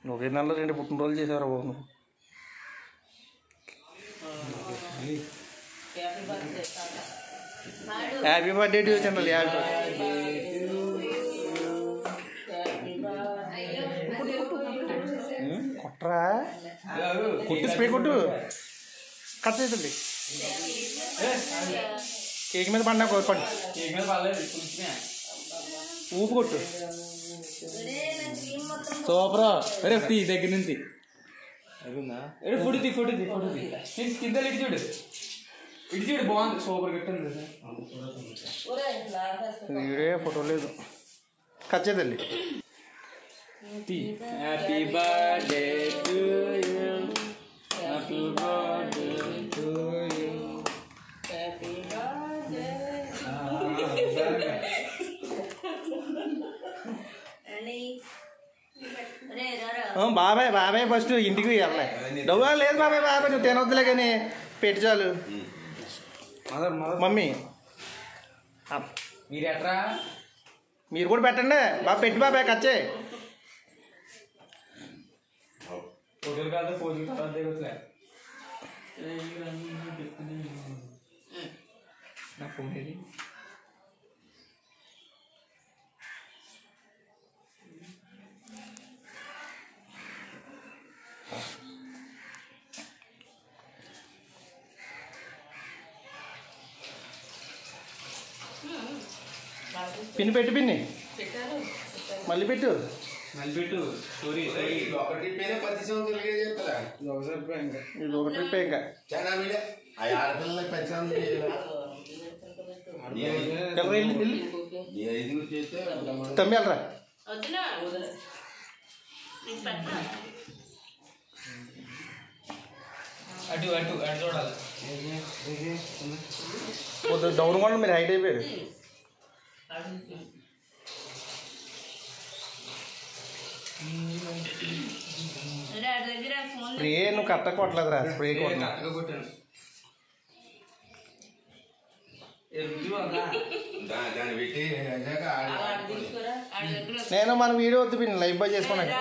ఒకే నెలలో 2 పుట్టినరోజులు చేసావురా బాబు నువ్వు. Happy birthday to Chandral. కొట్టరా, కొట్టు, స్ప్రే కొట్టు, కట్ చేయండి. కేక్ మీద పడినా పడి ఊపు కొట్టు. సూపర్. అరే తీ దగ్గర నుంచి ఫోటో కింద ఇటు చూడు బాగుంది, సూపర్ కట్టింది. వీడియో ఫోటో లేదు, కట్ చేద్దండి. Happy birthday to you, happy birthday to you, happy birthday. బాబాయ్ ఫస్ట్ ఇంటికి వెళ్ళాలి. డబ్బు లేదు బాబాయ్ నువ్వు తినవద్దులే కానీ పెట్టి చాలు. మమ్మీ మీరు ఎట్రా, మీరు కూడా పెట్టండి బాబా, పెట్టి బాబాయ్ కచ్చే. పిన్ని పెట్టు, పిన్ని మళ్ళీ పెట్టు. ఇది ఒక ట్రిప్ ఇంకా తమ్మి వెళ్ళరా. డౌన్ కూడా మీరు హైట్ అయిపోయారు. స్ప్రే నువ్వు కరెక్ట్గా కొట్టలేదురా, స్ప్రే కొట్టాను. నేను మన వీడియో వద్దు పిన్ని, లైవ్ బాయ్ చేసుకున్నాను.